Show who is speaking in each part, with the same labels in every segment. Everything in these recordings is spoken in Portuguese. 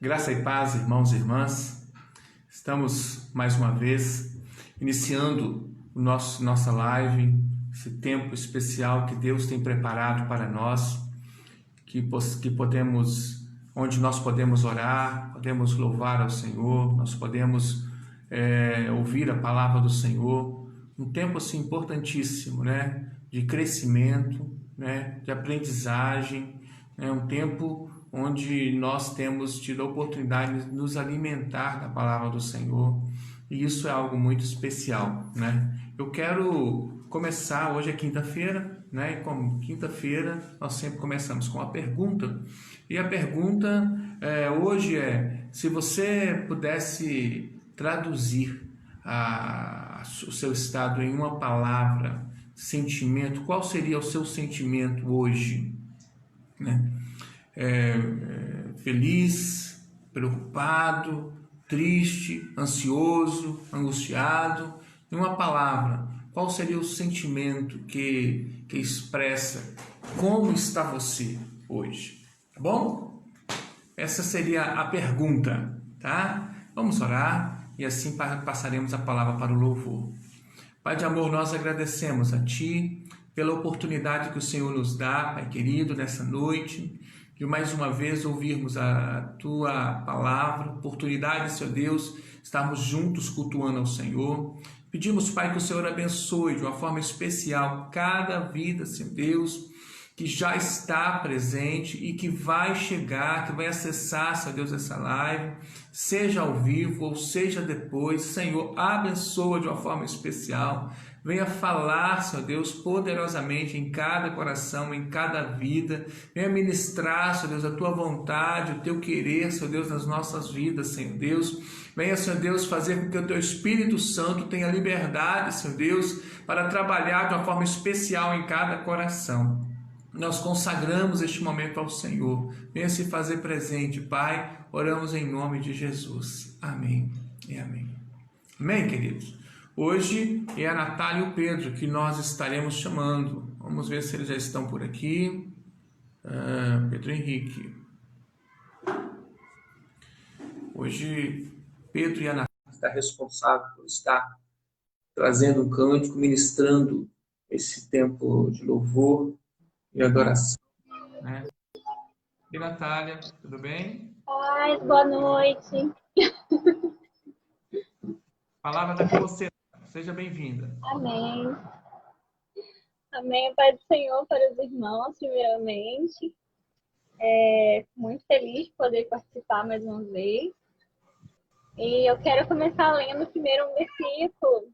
Speaker 1: Graça e paz, irmãos e irmãs. Estamos mais uma vez iniciando nossa live, esse tempo especial que Deus tem preparado para nós, onde nós podemos orar, podemos louvar ao Senhor, nós podemos ouvir a palavra do Senhor. Um tempo assim importantíssimo, né? De crescimento, né? De aprendizagem, um tempo onde nós temos tido a oportunidade de nos alimentar da palavra do Senhor, e isso é algo muito especial, né? Eu quero começar, hoje é quinta-feira, né? E como quinta-feira nós sempre começamos com a pergunta, e a pergunta hoje é: se você pudesse traduzir o seu estado em uma palavra, sentimento, qual seria o seu sentimento hoje, né? Feliz, preocupado, triste, ansioso, angustiado? Em uma palavra, qual seria o sentimento que expressa como está você hoje? Tá bom? Essa seria a pergunta, tá? Vamos orar e assim passaremos a palavra para o louvor. Pai de amor, nós agradecemos a Ti pela oportunidade que o Senhor nos dá, Pai querido, nessa noite, de mais uma vez ouvirmos a Tua palavra, oportunidade, Senhor Deus, estarmos juntos cultuando ao Senhor. Pedimos, Pai, que o Senhor abençoe de uma forma especial cada vida, Senhor Deus, que já está presente e que vai chegar, que vai acessar, Senhor Deus, essa live, seja ao vivo ou seja depois. Senhor, abençoa de uma forma especial. Venha falar, Senhor Deus, poderosamente em cada coração, em cada vida. Venha ministrar, Senhor Deus, a Tua vontade, o Teu querer, Senhor Deus, nas nossas vidas, Senhor Deus. Venha, Senhor Deus, fazer com que o Teu Espírito Santo tenha liberdade, Senhor Deus, para trabalhar de uma forma especial em cada coração. Nós consagramos este momento ao Senhor. Venha se fazer presente, Pai. Oramos em nome de Jesus. Amém e amém. Amém, queridos? Hoje é a Natália e o Pedro que nós estaremos chamando. Vamos ver se eles já estão por aqui. Pedro Henrique. Hoje, Pedro e a Natália estão responsáveis por estar trazendo um cântico, ministrando esse tempo de louvor e adoração, né? E Natália, tudo bem?
Speaker 2: Oi, boa noite.
Speaker 1: A palavra está com você. Seja bem-vinda.
Speaker 2: Amém. Amém, Pai do Senhor, para os irmãos, primeiramente. Muito feliz de poder participar mais uma vez. E eu quero começar lendo primeiro um versículo,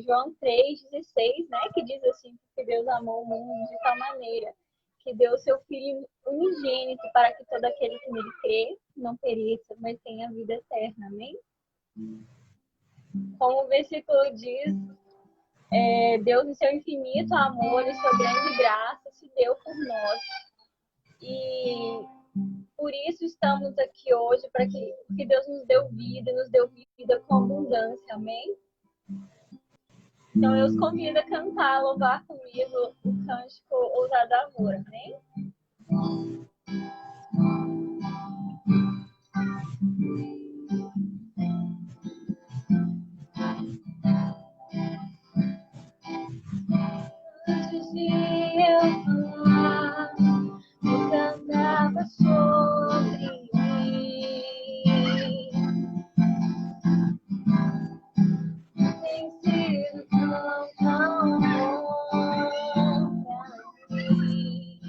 Speaker 2: João 3,16, né? Que diz assim: que Deus amou o mundo de tal maneira que deu o seu Filho unigênito para que todo aquele que nele crê não pereça, mas tenha vida eterna. Amém? Como o versículo diz, Deus, em seu infinito amor e sua grande graça, se deu por nós. E por isso estamos aqui hoje, porque Deus nos deu vida com abundância. Amém? Então eu os convido a cantar, a louvar comigo o cântico Ousado Amor. Amém? Antes de eu falar, eu cantava sobre mim. Tem sido tão bom pra mim.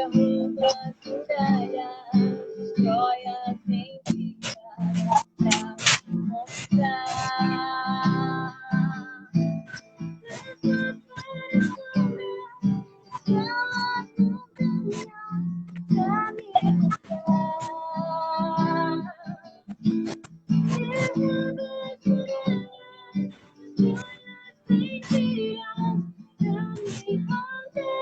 Speaker 2: derruba as muralhas, destrói as mentiras pra me mostrar. Essas flores são meus, elas não pra me mostrar. Derruba as muralhas, destrói as mentiras pra me encontrar.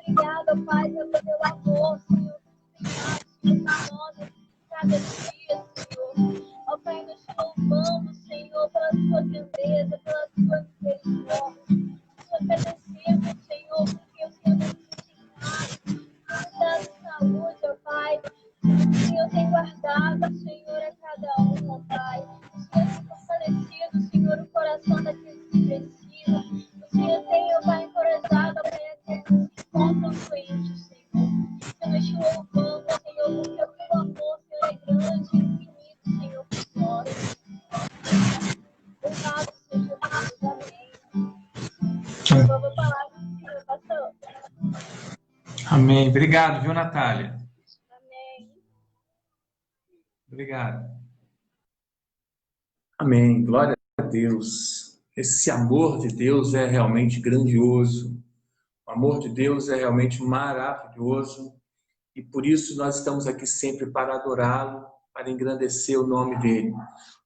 Speaker 2: Obrigada, Pai, pelo teu amor, Senhor. Cada dia, Senhor. Ó Pai, nós te louvamos, Senhor, pela tua grandeza, pela tua misericórdia. Nós agradecemos, Senhor, porque o Senhor tem nos dado saúde, ó Pai. O Senhor tem guardado, Senhor, a cada um, ó Pai. O Senhor tem fortalecido, Senhor, o coração daqueles que precisam. O Senhor tem, ó Pai, encorajado, ó Pai, aqueles que se encontram doentes, Senhor. Eu nós te louvamos, Senhor, porque o teu amor, Senhor, é grande e infinito, Senhor, por nós. Louvado seja Deus, amém. Eu vou falar com o Senhor, pastor.
Speaker 1: Amém. Obrigado, viu, Natália?
Speaker 2: Amém.
Speaker 1: Obrigado. Amém. Glória a Deus. Esse amor de Deus é realmente grandioso. O amor de Deus é realmente maravilhoso. E por isso nós estamos aqui sempre para adorá-lo, para engrandecer o nome dele.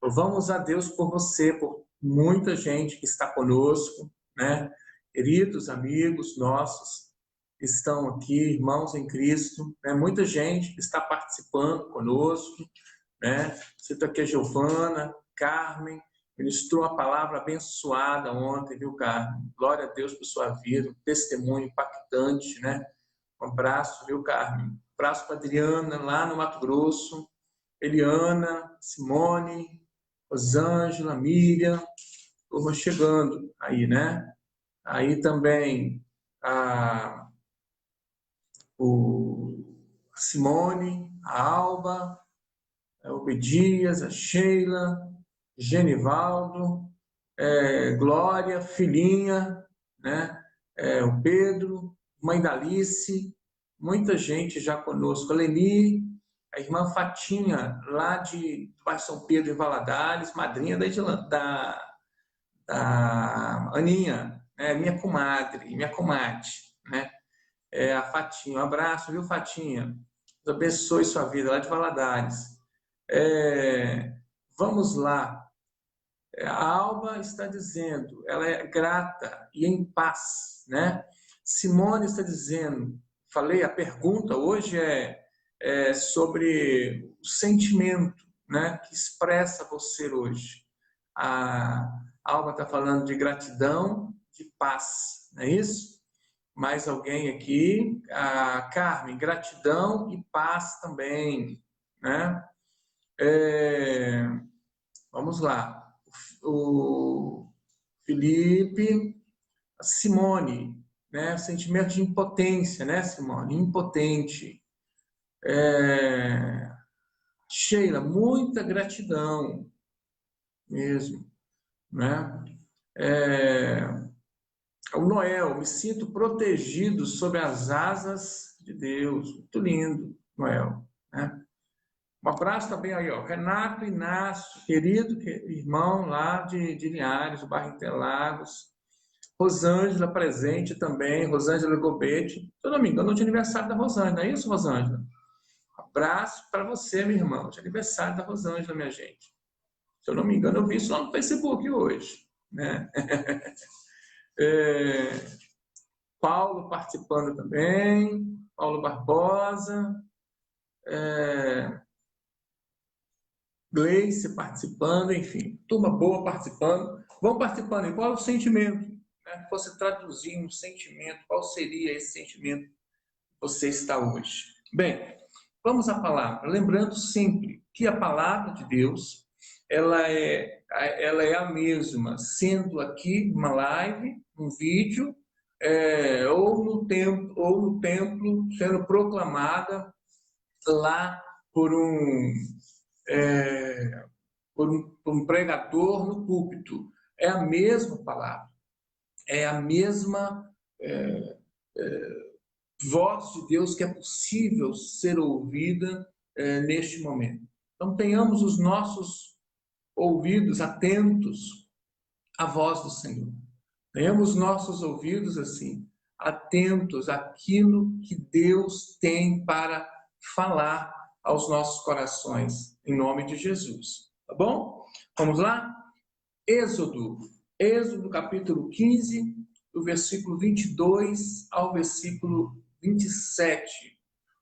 Speaker 1: Louvamos a Deus por você, por muita gente que está conosco, né? Queridos amigos nossos que estão aqui, irmãos em Cristo, né? Muita gente que está participando conosco, né? Cito aqui a Giovana, Carmen, ministrou uma palavra abençoada ontem, viu, Carmen? Glória a Deus por sua vida, um testemunho impactante, né? Um abraço, viu, Carmen? Um abraço para Adriana, lá no Mato Grosso, Eliana, Simone, Rosângela, Miriam, turma chegando aí, né? Aí também a Simone, a Alba, o Obedias, a Sheila, Genivaldo, Glória, filhinha, né? O Pedro, mãe da Alice, muita gente já conosco. A Leni, a irmã Fatinha, lá de bairro São Pedro, em Valadares, madrinha da Aninha, né? Minha comadre, minha comadre, né? A Fatinha, um abraço, viu, Fatinha? Deus abençoe sua vida, lá de Valadares. Vamos lá. A Alba está dizendo, ela é grata e em paz, né? Simone está dizendo, falei, a pergunta hoje é sobre o sentimento, né, que expressa você hoje. A Alba está falando de gratidão, de paz, não é isso? Mais alguém aqui? A Carmen, gratidão e paz também, né? Vamos lá. O Felipe, a Simone, né? Sentimento de impotência, né, Simone? Impotente. Sheila, muita gratidão mesmo, né? O Noel, me sinto protegido sob as asas de Deus. Muito lindo, Noel, né? Um abraço também aí, ó, Renato Inácio, querido irmão lá de Linhares, do bairro Interlagos. Rosângela presente também, Rosângela Gobete. Se eu não me engano, é de aniversário da Rosângela, não é isso, Rosângela? Abraço para você, meu irmão, de aniversário da Rosângela, minha gente. Se eu não me engano, eu vi isso lá no Facebook hoje, né? Paulo participando também, Paulo Barbosa, Gleice participando, enfim, turma boa participando. Vão participando. E qual é o sentimento? Né? Se fosse traduzir um sentimento, qual seria esse sentimento que você está hoje? Bem, vamos à palavra. Lembrando sempre que a palavra de Deus, ela é a mesma, sendo aqui uma live, um vídeo, ou no templo sendo proclamada lá por um, por um pregador no púlpito. É a mesma palavra, é a mesma voz de Deus que é possível ser ouvida neste momento. Então, tenhamos os nossos ouvidos atentos à voz do Senhor. Tenhamos nossos ouvidos assim, atentos àquilo que Deus tem para falar aos nossos corações, em nome de Jesus. Tá bom? Vamos lá? Êxodo capítulo 15, do versículo 22 ao versículo 27.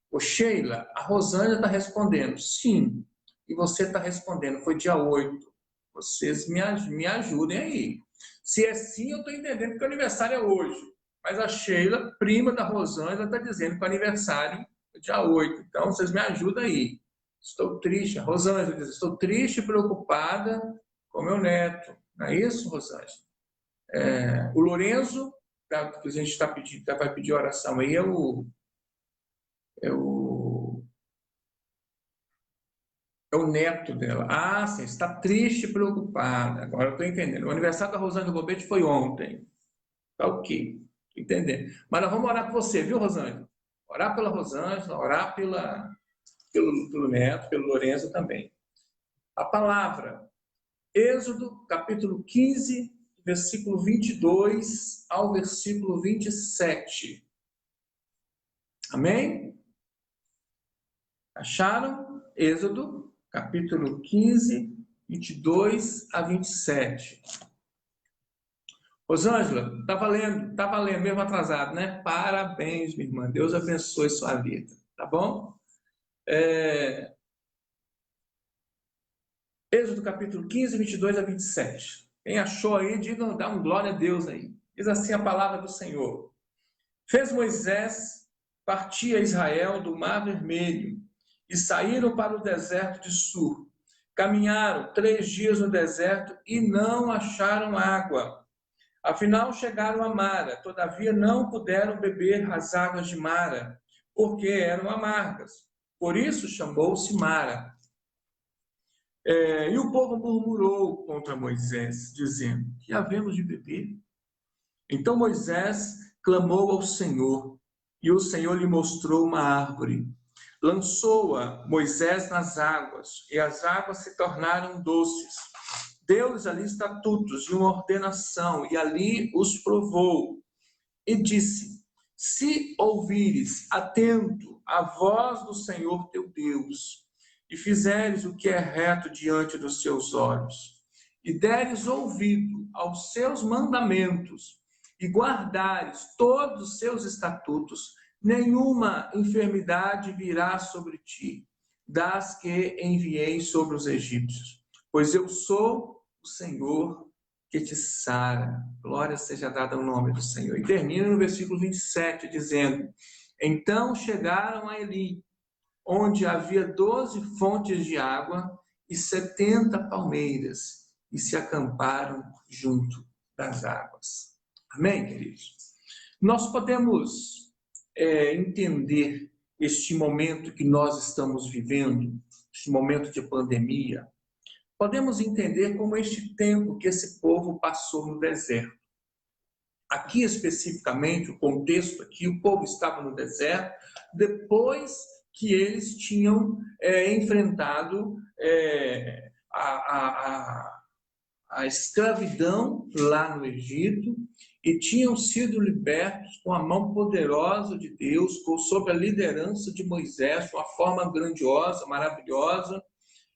Speaker 1: Ô Sheila, a Rosângela está respondendo, sim. E você está respondendo, foi dia 8. Vocês me ajudem aí. Se é sim, eu estou entendendo que o aniversário é hoje. Mas a Sheila, prima da Rosângela, está dizendo que o aniversário é dia 8. Então, vocês me ajudam aí. Estou triste. A Rosângela diz, estou triste e preocupada com meu neto. Não é isso, Rosângela? O Lorenzo, que a gente está pedindo, vai pedir oração aí, é o neto dela. Ah, sim, está triste e preocupada. Agora eu estou entendendo. O aniversário da Rosângela Gobete foi ontem. Tá ok. Entendendo. Mas nós vamos orar por você, viu, Rosângela? Orar pela Rosângela, orar pelo neto, pelo Lourenço também. A palavra, Êxodo, capítulo 15, versículo 22 ao versículo 27. Amém? Acharam? Êxodo, capítulo 15, 22 a 27. Rosângela, tá valendo, mesmo atrasado, né? Parabéns, minha irmã. Deus abençoe sua vida, tá bom? Êxodo capítulo 15, 22 a 27. Quem achou aí, diga, dá um glória a Deus aí. Diz assim a palavra do Senhor. Fez Moisés partir a Israel do Mar Vermelho e saíram para o deserto de Sur. Caminharam 3 dias no deserto e não acharam água. Afinal, chegaram a Mara, todavia não puderam beber as águas de Mara, porque eram amargas. Por isso chamou-se Mara. E o povo murmurou contra Moisés, dizendo, que havemos de beber? Então Moisés clamou ao Senhor, e o Senhor lhe mostrou uma árvore. Lançou-a Moisés nas águas, e as águas se tornaram doces. Deu-lhes ali estatutos e uma ordenação, e ali os provou. E disse, se ouvires atento a voz do Senhor teu Deus, e fizeres o que é reto diante dos seus olhos, e deres ouvido aos seus mandamentos, e guardares todos os seus estatutos, nenhuma enfermidade virá sobre ti, das que enviei sobre os egípcios, pois eu sou o Senhor que te sara. Glória seja dada ao nome do Senhor. E termina no versículo 27, dizendo, então chegaram a Eli, onde havia 12 fontes de água e 70 palmeiras, e se acamparam junto das águas. Amém, queridos? Nós podemos entender este momento que nós estamos vivendo, este momento de pandemia, podemos entender como este tempo que esse povo passou no deserto. Aqui especificamente, o contexto aqui, o povo estava no deserto, depois que eles tinham enfrentado a escravidão lá no Egito e tinham sido libertos com a mão poderosa de Deus, sob a liderança de Moisés, de uma forma grandiosa, maravilhosa,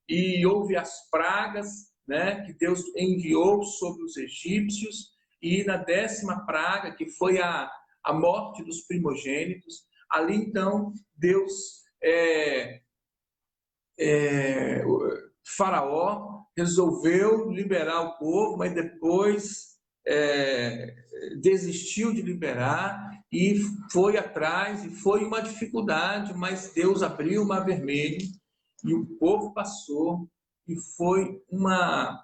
Speaker 1: e houve as pragas, né, que Deus enviou sobre os egípcios, e na 10ª praga, que foi a morte dos primogênitos, ali então Deus, Faraó resolveu liberar o povo, mas depois desistiu de liberar e foi atrás, e foi uma dificuldade, mas Deus abriu o Mar Vermelho e o povo passou, e foi uma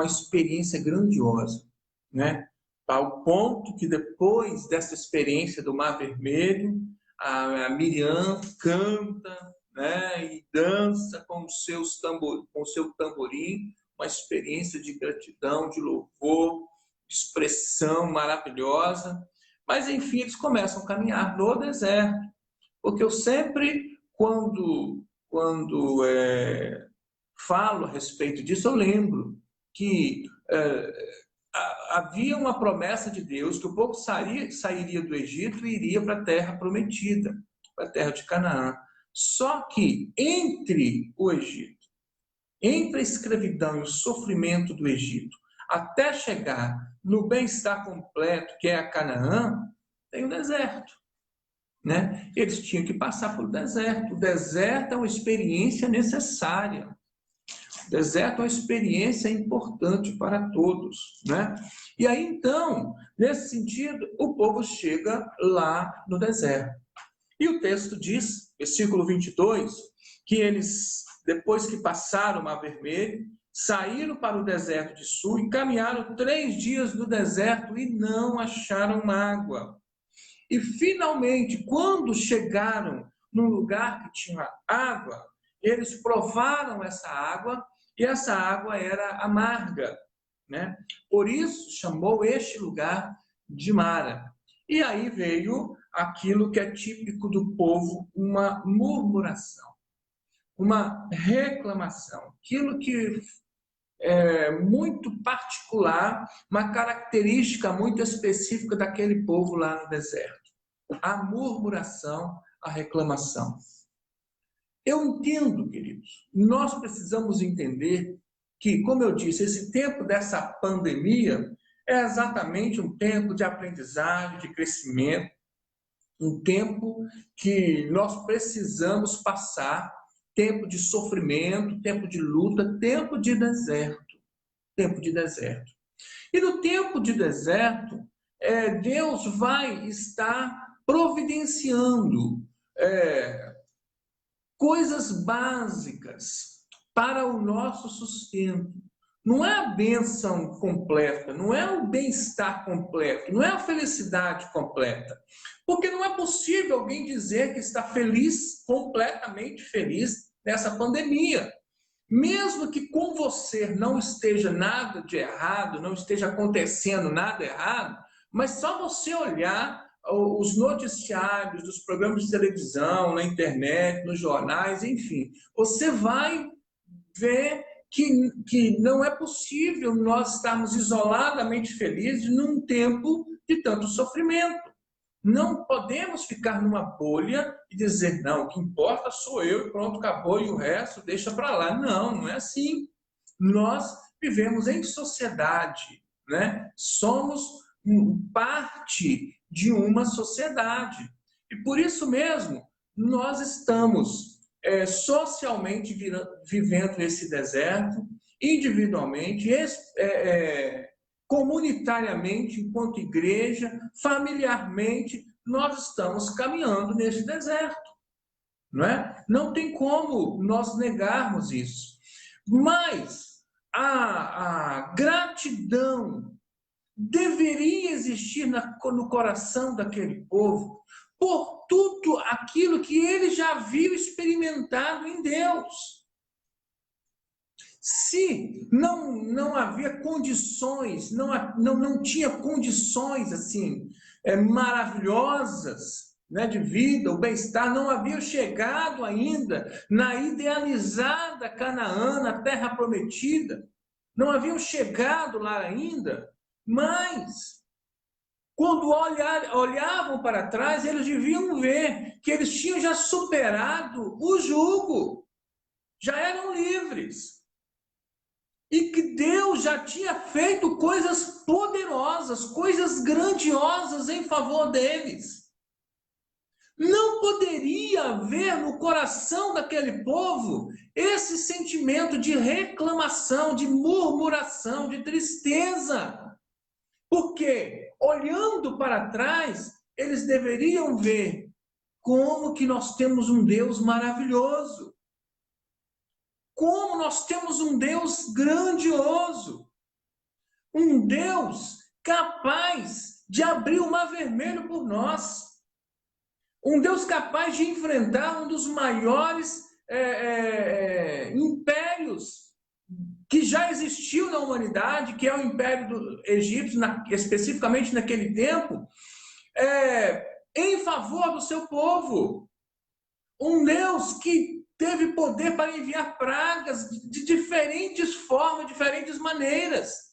Speaker 1: experiência grandiosa, né? Ao ponto que depois dessa experiência do Mar Vermelho, a Miriam canta, né, e dança com o seu tamborim, uma experiência de gratidão, de louvor, expressão maravilhosa. Mas, enfim, eles começam a caminhar no deserto, porque eu sempre, quando falo a respeito disso, eu lembro que havia uma promessa de Deus que o povo sairia do Egito e iria para a terra prometida, para a terra de Canaã. Só que entre o Egito, entre a escravidão e o sofrimento do Egito, até chegar no bem-estar completo, que é a Canaã, tem o deserto, né? Eles tinham que passar pelo deserto. O deserto é uma experiência necessária. O deserto é uma experiência importante para todos, né? E aí, então, nesse sentido, o povo chega lá no deserto. E o texto diz, versículo 22, que eles, depois que passaram o Mar Vermelho, saíram para o deserto de Sul e caminharam 3 dias no deserto e não acharam água. E, finalmente, quando chegaram num lugar que tinha água, eles provaram essa água, e essa água era amarga, né? Por isso chamou este lugar de Mara. E aí veio aquilo que é típico do povo, uma murmuração, uma reclamação, aquilo que é muito particular, uma característica muito específica daquele povo lá no deserto. A murmuração, a reclamação. Eu entendo, queridos, nós precisamos entender que, como eu disse, esse tempo dessa pandemia é exatamente um tempo de aprendizagem, de crescimento, um tempo que nós precisamos passar, tempo de sofrimento, tempo de luta, tempo de deserto, tempo de deserto. E no tempo de deserto, Deus vai estar providenciando coisas básicas para o nosso sustento. Não é a bênção completa, não é o bem-estar completo, não é a felicidade completa. Porque não é possível alguém dizer que está feliz, completamente feliz, nessa pandemia. Mesmo que com você não esteja nada de errado, não esteja acontecendo nada errado, mas só você olhar os noticiários dos programas de televisão, na internet, nos jornais, enfim, você vai ver que não é possível nós estarmos isoladamente felizes num tempo de tanto sofrimento. Não podemos ficar numa bolha e dizer, não, o que importa sou eu, pronto, acabou, e o resto deixa para lá. Não, não é assim. Nós vivemos em sociedade, né? Somos parte de uma sociedade. E por isso mesmo, nós estamos socialmente vivendo esse deserto, individualmente, comunitariamente, enquanto igreja, familiarmente, nós estamos caminhando nesse deserto. Não é? Não tem como nós negarmos isso. Mas a gratidão deveria existir no coração daquele povo por tudo aquilo que ele já viu experimentado em Deus. Se não havia condições, não tinha condições assim maravilhosas, né, de vida, o bem-estar, não haviam chegado ainda na idealizada Canaã, na terra prometida, não haviam chegado lá ainda, mas quando olhavam para trás, eles deviam ver que eles tinham já superado o jugo, já eram livres. E que Deus já tinha feito coisas poderosas, coisas grandiosas em favor deles. Não poderia haver no coração daquele povo esse sentimento de reclamação, de murmuração, de tristeza. Porque, olhando para trás, eles deveriam ver como que nós temos um Deus maravilhoso. Como nós temos um Deus grandioso. Um Deus capaz de abrir o mar vermelho por nós. Um Deus capaz de enfrentar um dos maiores impérios que já existiu na humanidade, que é o Império do Egito, especificamente naquele tempo, em favor do seu povo. Um Deus que teve poder para enviar pragas de diferentes formas, diferentes maneiras.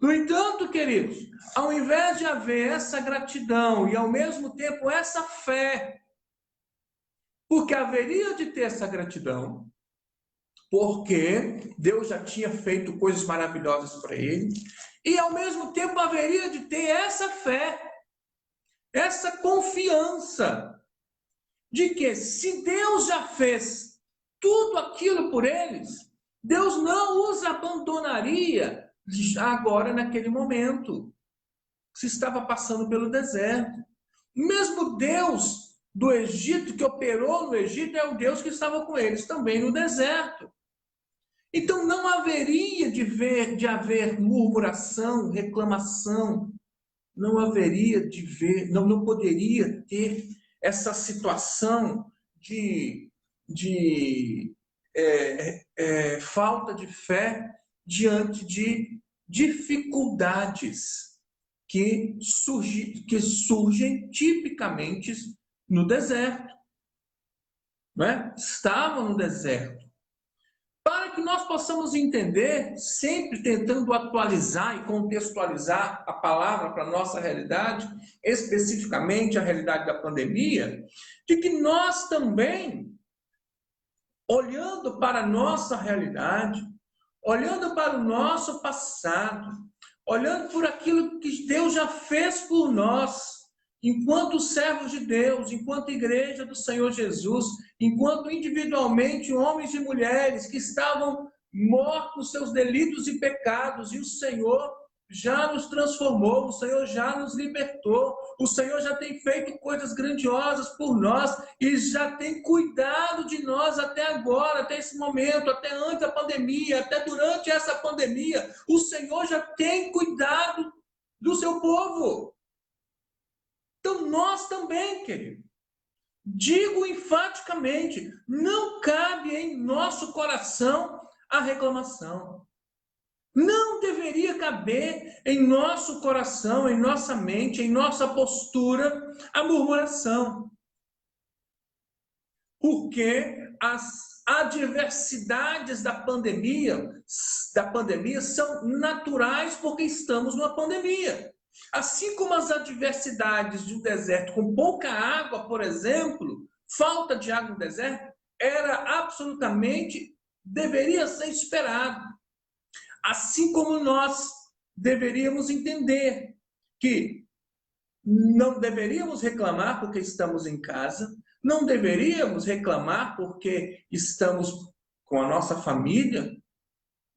Speaker 1: No entanto, queridos, ao invés de haver essa gratidão e ao mesmo tempo essa fé, porque haveria de ter essa gratidão, porque Deus já tinha feito coisas maravilhosas para ele, e ao mesmo tempo haveria de ter essa fé, essa confiança de que se Deus já fez tudo aquilo por eles, Deus não os abandonaria agora naquele momento. Se estava passando pelo deserto. Mesmo Deus do Egito, que operou no Egito, é o Deus que estava com eles também no deserto. Então não haveria de haver murmuração, reclamação, não haveria de ver, não poderia ter essa situação de falta de fé diante de dificuldades que surgem tipicamente no deserto. Não é? Estavam no deserto. Para que nós possamos entender, sempre tentando atualizar e contextualizar a palavra para a nossa realidade, especificamente a realidade da pandemia, de que nós também, olhando para a nossa realidade, olhando para o nosso passado, olhando por aquilo que Deus já fez por nós, enquanto servos de Deus, enquanto igreja do Senhor Jesus, enquanto individualmente homens e mulheres que estavam mortos nos seus delitos e pecados, e o Senhor já nos transformou, o Senhor já nos libertou, o Senhor já tem feito coisas grandiosas por nós e já tem cuidado de nós até agora, até esse momento, até antes da pandemia, até durante essa pandemia. O Senhor já tem cuidado do seu povo. Então nós também, querido, digo enfaticamente, não cabe em nosso coração a reclamação. Não deveria caber em nosso coração, em nossa mente, em nossa postura, a murmuração. Porque as adversidades da pandemia são naturais porque estamos numa pandemia. Assim como as adversidades de um deserto com pouca água, por exemplo, falta de água no deserto, deveria ser esperado. Assim como nós deveríamos entender que não deveríamos reclamar porque estamos em casa, não deveríamos reclamar porque estamos com a nossa família.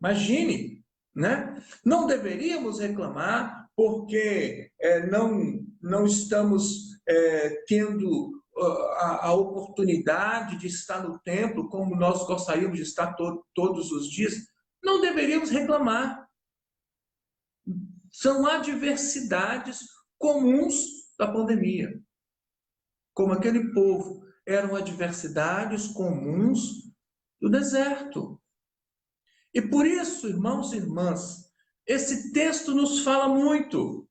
Speaker 1: Imagine, né? Não deveríamos reclamar porque não estamos tendo a oportunidade de estar no templo como nós gostaríamos de estar todos os dias. Não deveríamos reclamar. São adversidades comuns da pandemia. Como aquele povo, eram adversidades comuns do deserto. E por isso, irmãos e irmãs, esse texto nos fala muito,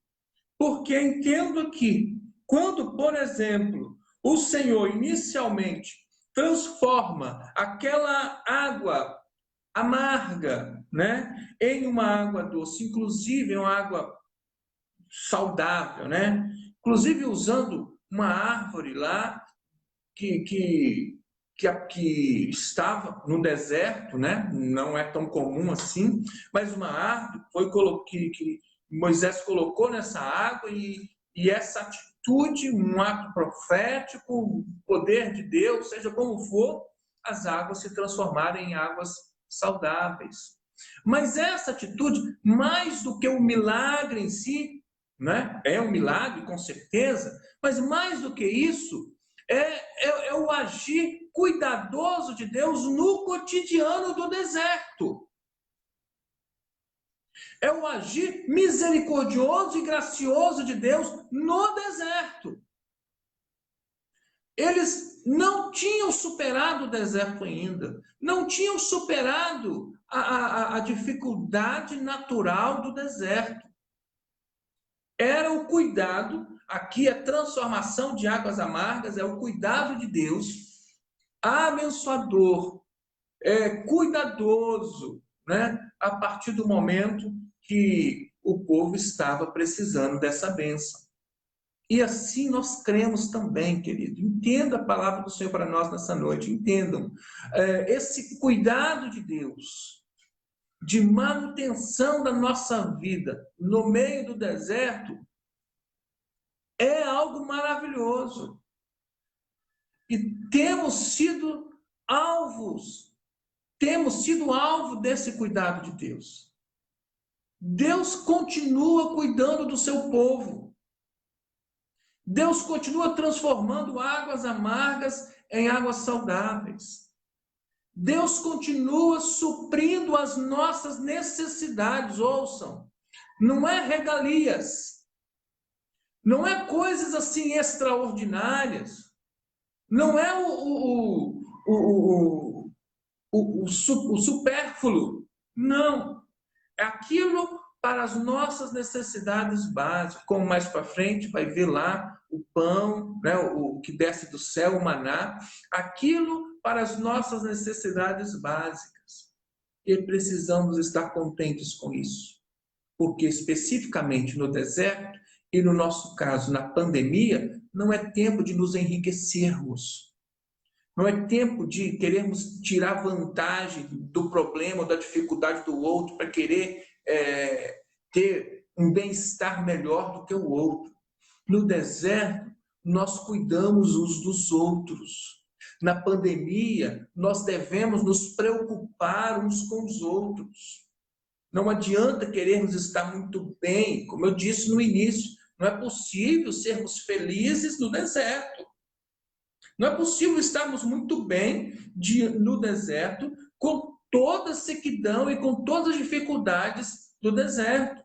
Speaker 1: porque entendo aqui Quando, por exemplo, o Senhor inicialmente transforma aquela água amarga, né, em uma água doce, inclusive uma água saudável, né? Inclusive usando uma árvore lá que estava no deserto, né? Não é tão comum assim, mas uma árvore que Moisés colocou nessa água e essa atitude, um ato profético, poder de Deus, seja como for, as águas se transformaram em águas saudáveis. Mas essa atitude, mais do que o milagre em si, né? É um milagre, com certeza, mas mais do que isso, é o agir cuidadoso de Deus no cotidiano do deserto. É o agir misericordioso e gracioso de Deus no deserto. Eles não tinham superado o deserto ainda, não tinham superado a dificuldade natural do deserto. Era o cuidado, aqui a transformação de águas amargas, é o cuidado de Deus, abençoador, cuidadoso, né? A partir do momento que o povo estava precisando dessa bênção. E assim nós cremos também, querido. Entenda a palavra do Senhor para nós nessa noite, entendam. Esse cuidado de Deus, de manutenção da nossa vida no meio do deserto, é algo maravilhoso. E temos sido alvo desse cuidado de Deus. Deus continua cuidando do seu povo. Deus continua transformando águas amargas em águas saudáveis. Deus continua suprindo as nossas necessidades. Ouçam, não é regalias, não é coisas assim extraordinárias, não é o supérfluo, não. É aquilo para as nossas necessidades básicas, como mais para frente vai ver lá o pão, né, o que desce do céu, o maná, aquilo para as nossas necessidades básicas. E precisamos estar contentes com isso, porque especificamente no deserto, e no nosso caso na pandemia, não é tempo de nos enriquecermos. Não é tempo de querermos tirar vantagem do problema ou da dificuldade do outro para querer ter um bem-estar melhor do que o outro. No deserto, nós cuidamos uns dos outros. Na pandemia, nós devemos nos preocupar uns com os outros. Não adianta querermos estar muito bem, como eu disse no início, não é possível sermos felizes no deserto. Não é possível estarmos muito bem no deserto com toda a sequidão e com todas as dificuldades do deserto.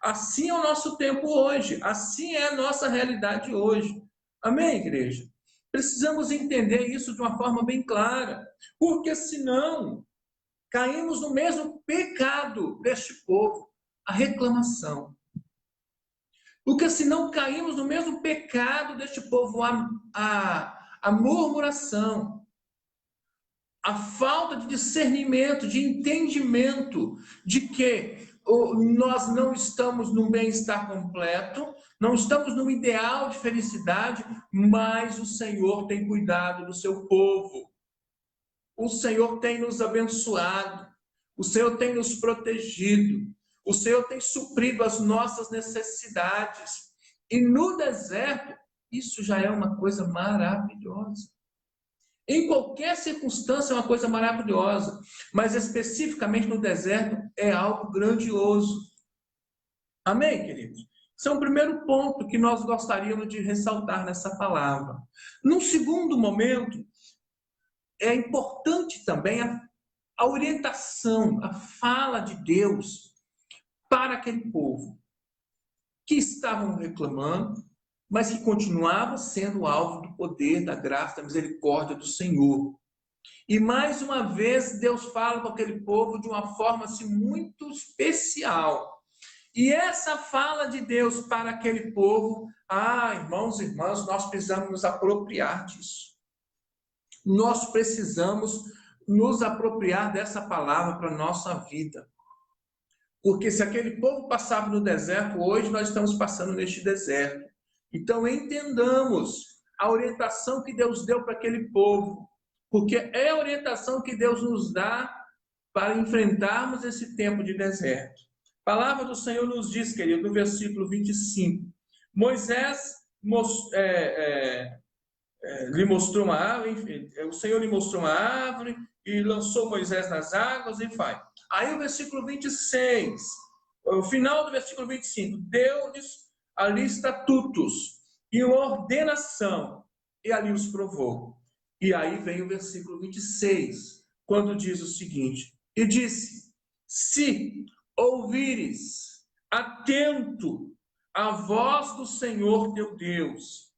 Speaker 1: Assim é o nosso tempo hoje, assim é a nossa realidade hoje. Amém, igreja? Precisamos entender isso de uma forma bem clara, porque senão caímos no mesmo pecado deste povo, a reclamação. Porque senão caímos no mesmo pecado deste povo, a murmuração, a falta de discernimento, de entendimento de que nós não estamos num bem-estar completo, não estamos num ideal de felicidade, mas o Senhor tem cuidado do seu povo. O Senhor tem nos abençoado, o Senhor tem nos protegido, o Senhor tem suprido as nossas necessidades. E no deserto, isso já é uma coisa maravilhosa. Em qualquer circunstância é uma coisa maravilhosa, mas especificamente no deserto é algo grandioso. Amém, queridos? Esse é um primeiro ponto que nós gostaríamos de ressaltar nessa palavra. Num segundo momento, é importante também a orientação, a fala de Deus para aquele povo que estavam reclamando, mas que continuava sendo alvo do poder, da graça, da misericórdia do Senhor. E mais uma vez Deus fala com aquele povo de uma forma assim, muito especial. E essa fala de Deus para aquele povo, irmãos e irmãs, nós precisamos nos apropriar disso. Nós precisamos nos apropriar dessa palavra para a nossa vida. Porque se aquele povo passava no deserto, hoje nós estamos passando neste deserto. Então entendamos a orientação que Deus deu para aquele povo, porque é a orientação que Deus nos dá para enfrentarmos esse tempo de deserto. A palavra do Senhor nos diz, querido, no versículo 25, Moisés lhe mostrou uma árvore, o Senhor lhe mostrou uma árvore e lançou Moisés nas águas e vai. Aí o versículo 26, o final do versículo 25, deu-lhes ali estatutos e uma ordenação, e ali os provou. E aí vem o versículo 26, quando diz o seguinte, e disse, se ouvires atento a voz do Senhor teu Deus,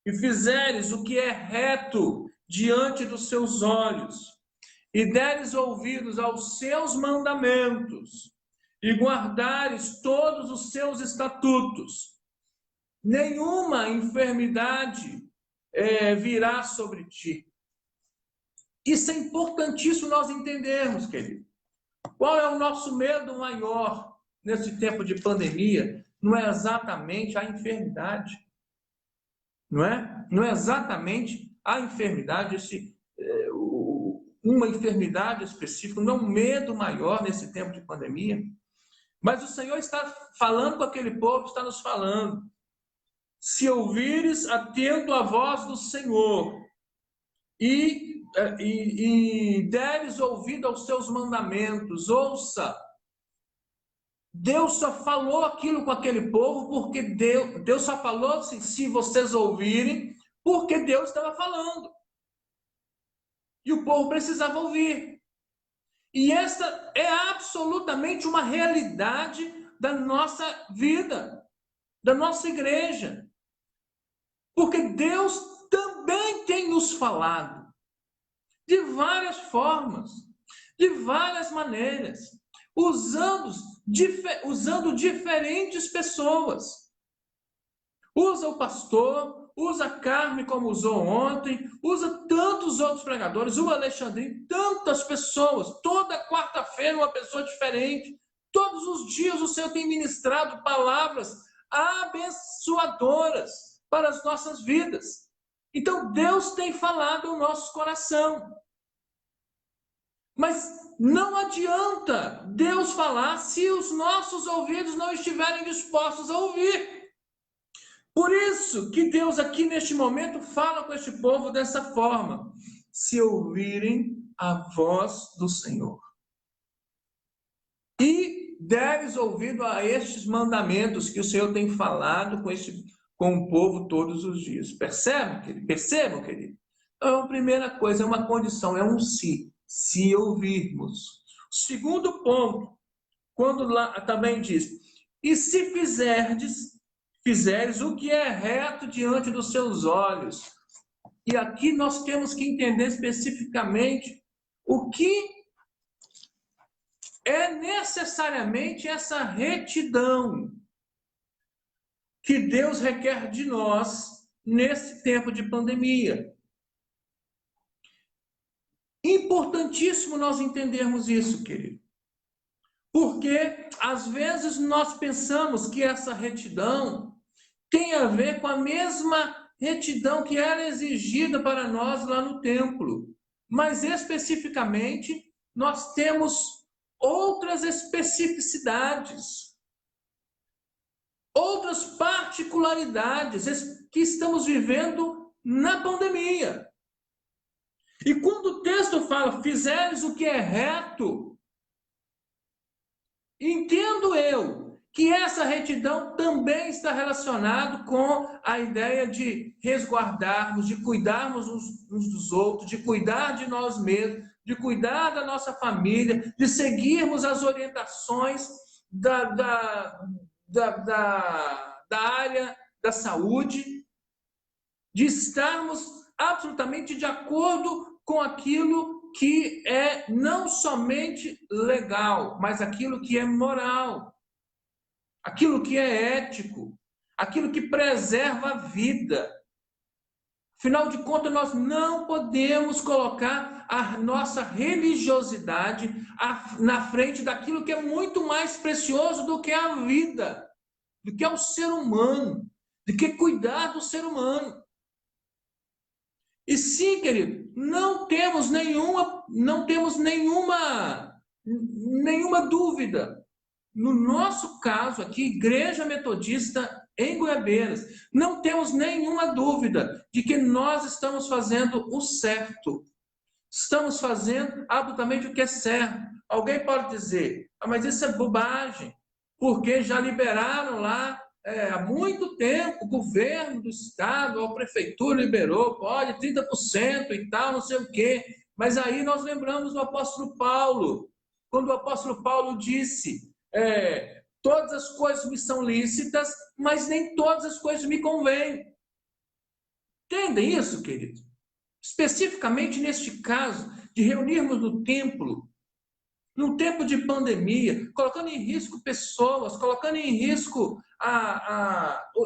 Speaker 1: e fizeres o que é reto diante dos seus olhos, e deres ouvidos aos seus mandamentos, e guardares todos os seus estatutos, nenhuma enfermidade virá sobre ti. Isso é importantíssimo nós entendermos, querido. Qual é o nosso medo maior nesse tempo de pandemia? Não é exatamente a enfermidade. Não é? Não é exatamente a enfermidade, uma enfermidade específica, não é um medo maior nesse tempo de pandemia. Mas o Senhor está falando com aquele povo, está nos falando. Se ouvires atento à voz do Senhor e deres ouvido aos seus mandamentos, ouça. Deus só falou aquilo com aquele povo porque Deus só falou assim, se vocês ouvirem, porque Deus estava falando. E o povo precisava ouvir. E essa é absolutamente uma realidade da nossa vida, da nossa igreja. Porque Deus também tem nos falado de várias formas, de várias maneiras, usando diferentes pessoas. Usa o pastor, usa a Carme como usou ontem, usa tantos outros pregadores, o Alexandre, tantas pessoas, toda quarta-feira uma pessoa diferente, todos os dias o Senhor tem ministrado palavras abençoadoras para as nossas vidas. Então Deus tem falado ao nosso coração. Mas não adianta Deus falar se os nossos ouvidos não estiverem dispostos a ouvir. Por isso que Deus aqui neste momento fala com este povo dessa forma. Se ouvirem a voz do Senhor. E deres ouvido a estes mandamentos que o Senhor tem falado com o povo todos os dias. Percebam, querido? Então, a primeira coisa é uma condição, é um se ouvirmos. O segundo ponto, quando lá também diz, e se fizeres o que é reto diante dos seus olhos. E aqui nós temos que entender especificamente o que é necessariamente essa retidão que Deus requer de nós nesse tempo de pandemia. Importantíssimo nós entendermos isso, querido. Porque, às vezes, nós pensamos que essa retidão tem a ver com a mesma retidão que era exigida para nós lá no templo. Mas, especificamente, nós temos outras especificidades, outras particularidades que estamos vivendo na pandemia. E quando o texto fala, fizeres o que é reto, entendo eu que essa retidão também está relacionada com a ideia de resguardarmos, de cuidarmos uns dos outros, de cuidar de nós mesmos, de cuidar da nossa família, de seguirmos as orientações da área da saúde, de estarmos absolutamente de acordo com aquilo que é não somente legal, mas aquilo que é moral. aquilo que é ético, aquilo que preserva a vida. Afinal de contas, nós não podemos colocar a nossa religiosidade na frente daquilo que é muito mais precioso do que a vida, do que é o ser humano, do que cuidar do ser humano. E sim, querido, não temos nenhuma dúvida. No nosso caso aqui, Igreja Metodista em Goiabeiras, não temos nenhuma dúvida de que nós estamos fazendo o certo. Estamos fazendo absolutamente o que é certo. Alguém pode dizer, mas isso é bobagem, porque já liberaram lá há muito tempo, o governo do estado, a prefeitura liberou, pode 30% e tal, não sei o quê. Mas aí nós lembramos do apóstolo Paulo, quando o apóstolo Paulo disse, todas as coisas me são lícitas, mas nem todas as coisas me convêm. Entendem isso, querido? Especificamente neste caso de reunirmos no templo, num tempo de pandemia, colocando em risco pessoas, colocando em risco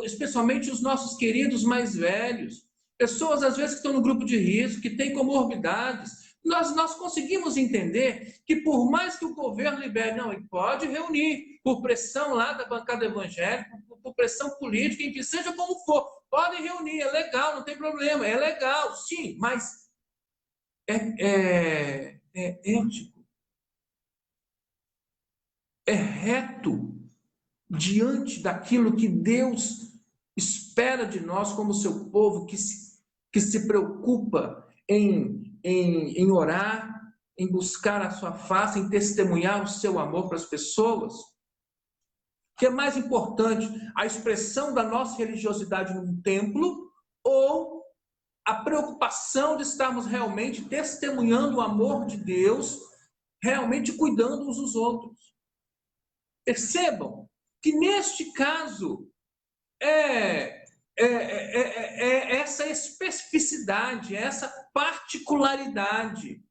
Speaker 1: especialmente os nossos queridos mais velhos, pessoas às vezes que estão no grupo de risco, que têm comorbidades. Nós conseguimos entender que por mais que o governo libere, não, ele pode reunir, por pressão lá da bancada evangélica, por pressão política, enfim, seja como for, podem reunir, é legal, não tem problema, é legal, sim, mas é ético, é reto diante daquilo que Deus espera de nós como seu povo, que se preocupa em orar, em buscar a sua face, em testemunhar o seu amor para as pessoas. O que é mais importante, a expressão da nossa religiosidade num templo ou a preocupação de estarmos realmente testemunhando o amor de Deus, realmente cuidando uns dos outros? Percebam que neste caso essa especificidade, essa particularidade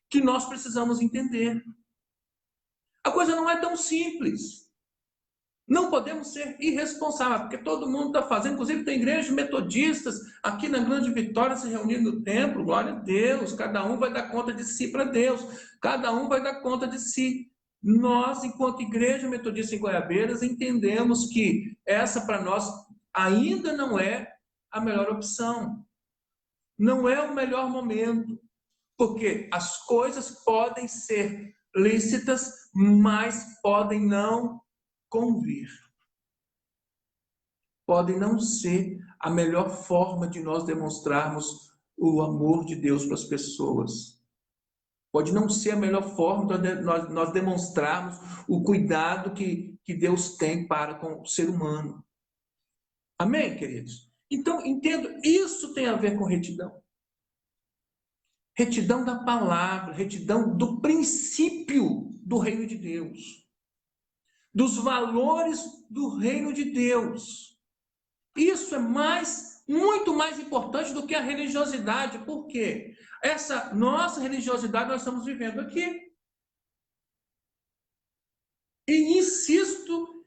Speaker 1: que nós precisamos entender. A coisa não é tão simples. Não podemos ser irresponsáveis, porque todo mundo está fazendo, inclusive tem igrejas metodistas aqui na Grande Vitória se reunindo no templo, glória a Deus, cada um vai dar conta de si para Deus, cada um vai dar conta de si. Nós, enquanto Igreja Metodista em Goiabeiras, entendemos que essa para nós ainda não é a melhor opção, não é o melhor momento, porque as coisas podem ser lícitas, mas podem não convir. Podem não ser a melhor forma de nós demonstrarmos o amor de Deus para as pessoas. Pode não ser a melhor forma de nós demonstrarmos o cuidado que Deus tem para com o ser humano. Amém, queridos? Então, entendo, isso tem a ver com retidão. Retidão da palavra, retidão do princípio do reino de Deus. Dos valores do reino de Deus. Isso é muito mais importante do que a religiosidade. Por quê? Essa nossa religiosidade nós estamos vivendo aqui. E insisto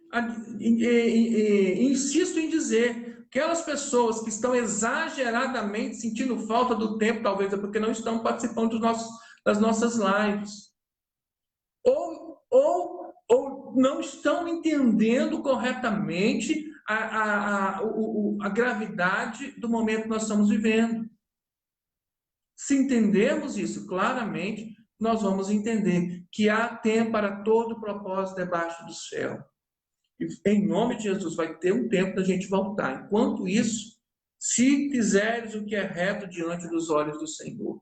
Speaker 1: em dizer, aquelas pessoas que estão exageradamente sentindo falta do tempo, talvez é porque não estão participando das nossas lives. Ou não estão entendendo corretamente a gravidade do momento que nós estamos vivendo. Se entendermos isso claramente, nós vamos entender que há tempo para todo propósito debaixo do céu. E em nome de Jesus vai ter um tempo da gente voltar. Enquanto isso, se fizeres o que é reto diante dos olhos do Senhor.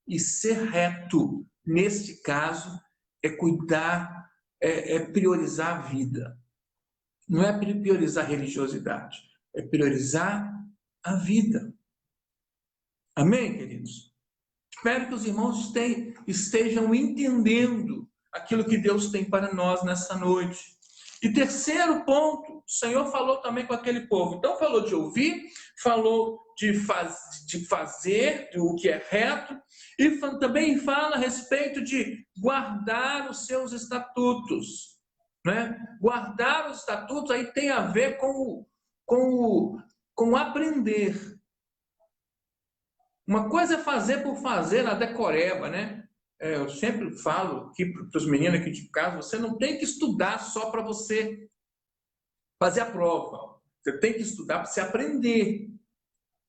Speaker 1: E ser reto, neste caso, é cuidar, é priorizar a vida. Não é priorizar a religiosidade, é priorizar a vida. Amém, queridos? Espero que os irmãos estejam entendendo aquilo que Deus tem para nós nessa noite. E terceiro ponto, o Senhor falou também com aquele povo. Então, falou de ouvir, falou de fazer o que é reto, e também fala a respeito de guardar os seus estatutos. né? Guardar os estatutos aí tem a ver com aprender. Uma coisa é fazer por fazer na decoreba, né? Eu sempre falo aqui para os meninos aqui de casa, você não tem que estudar só para você fazer a prova. Você tem que estudar para você aprender.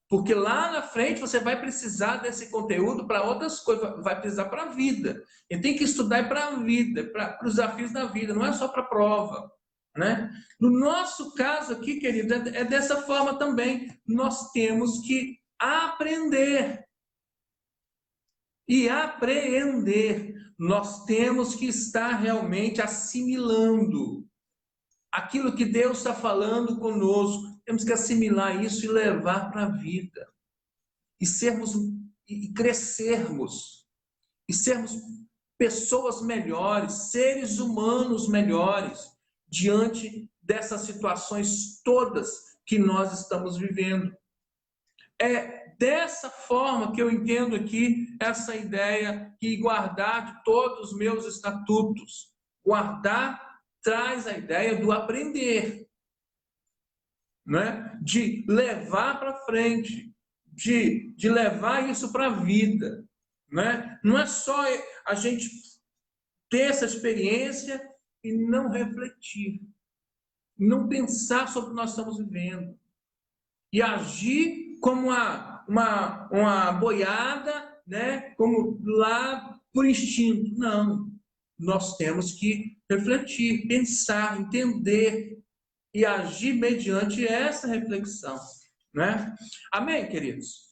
Speaker 1: Porque lá na frente você vai precisar desse conteúdo para outras coisas, vai precisar para a vida. E tem que estudar para a vida, para os desafios da vida, não é só para a prova, né? No nosso caso aqui, querido, é dessa forma também. Nós temos que aprender e apreender. Nós temos que estar realmente assimilando aquilo que Deus está falando conosco. Temos que assimilar isso e levar para a vida. E crescermos. E sermos pessoas melhores, seres humanos melhores, diante dessas situações todas que nós estamos vivendo. É dessa forma que eu entendo aqui essa ideia que guardar de todos os meus estatutos. Guardar traz a ideia do aprender, né? De levar para frente, de levar isso para a vida, né? Não é só a gente ter essa experiência e não refletir, não pensar sobre o que nós estamos vivendo e agir como uma boiada, né? Como lá por instinto. Não, nós temos que refletir, pensar, entender e agir mediante essa reflexão, né? Amém, queridos?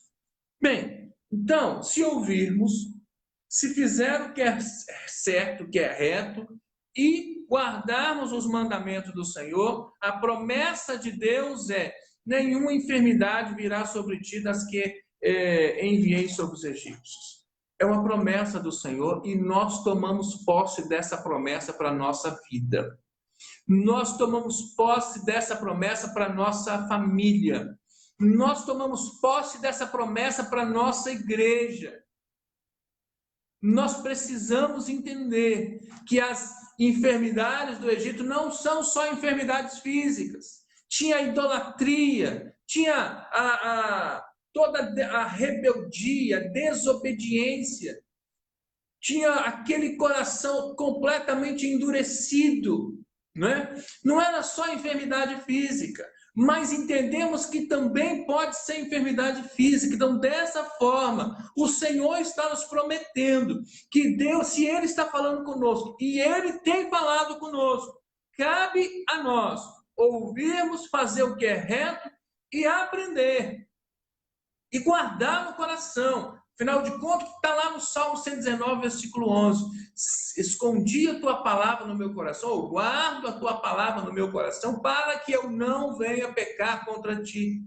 Speaker 1: Bem, então, se ouvirmos, se fizer o que é certo, o que é reto, e guardarmos os mandamentos do Senhor, a promessa de Deus é: nenhuma enfermidade virá sobre ti das que enviei sobre os egípcios. É uma promessa do Senhor e nós tomamos posse dessa promessa para a nossa vida. Nós tomamos posse dessa promessa para a nossa família. Nós tomamos posse dessa promessa para a nossa igreja. Nós precisamos entender que as enfermidades do Egito não são só enfermidades físicas. Tinha a idolatria, tinha toda a rebeldia, a desobediência. Tinha aquele coração completamente endurecido. Não era só enfermidade física, mas entendemos que também pode ser enfermidade física. Então, dessa forma, o Senhor está nos prometendo que Deus, se Ele está falando conosco, e Ele tem falado conosco, cabe a nós ouvirmos, fazer o que é reto e aprender, e guardar no coração. Afinal de contas, está lá no Salmo 119, versículo 11. Escondi a tua palavra no meu coração, ou guardo a tua palavra no meu coração, para que eu não venha pecar contra ti.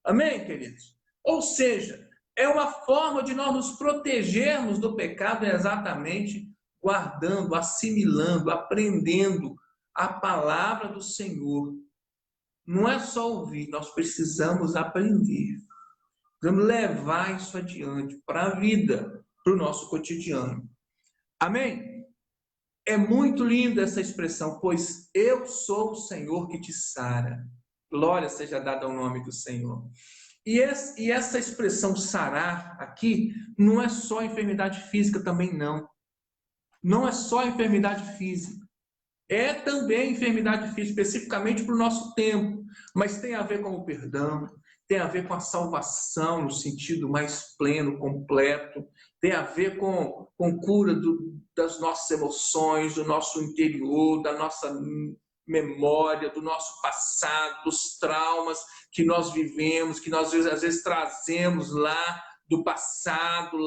Speaker 1: Amém, queridos? Ou seja, é uma forma de nós nos protegermos do pecado, exatamente guardando, assimilando, aprendendo a palavra do Senhor. Não é só ouvir, nós precisamos aprender. Vamos levar isso adiante para a vida, para o nosso cotidiano. Amém? É muito linda essa expressão, pois eu sou o Senhor que te sara. Glória seja dada ao nome do Senhor. E essa expressão sarar aqui não é só enfermidade física também, não. Não é só enfermidade física. É também enfermidade física, especificamente para o nosso tempo, mas tem a ver com o perdão, tem a ver com a salvação no sentido mais pleno, completo, tem a ver com cura das nossas emoções, do nosso interior, da nossa memória, do nosso passado, dos traumas que nós vivemos, que nós às vezes trazemos lá do passado,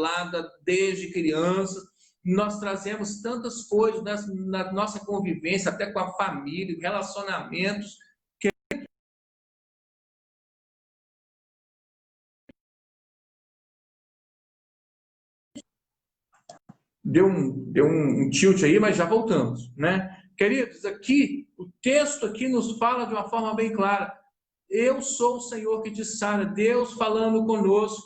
Speaker 1: desde criança. Nós trazemos tantas coisas na nossa convivência, até com a família, relacionamentos, que deu um tilt aí, mas já voltamos, né? Queridos, aqui, o texto aqui nos fala de uma forma bem clara. Eu sou o Senhor que te sara, Deus falando conosco.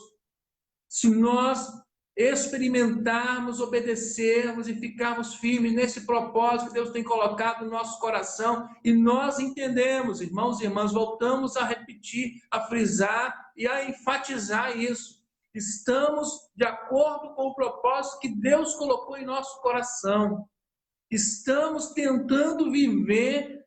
Speaker 1: Se nós experimentarmos, obedecermos e ficarmos firmes nesse propósito que Deus tem colocado no nosso coração. E nós entendemos, irmãos e irmãs, voltamos a repetir, a frisar e a enfatizar isso. Estamos de acordo com o propósito que Deus colocou em nosso coração. Estamos tentando viver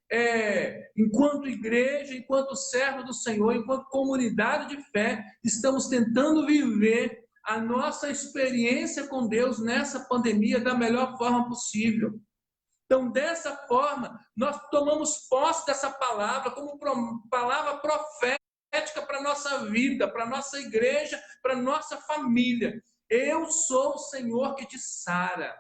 Speaker 1: enquanto igreja, enquanto servo do Senhor, enquanto comunidade de fé, estamos tentando viver a nossa experiência com Deus nessa pandemia da melhor forma possível. Então, dessa forma, nós tomamos posse dessa palavra como palavra profética para a nossa vida, para a nossa igreja, para a nossa família. Eu sou o Senhor que te sara.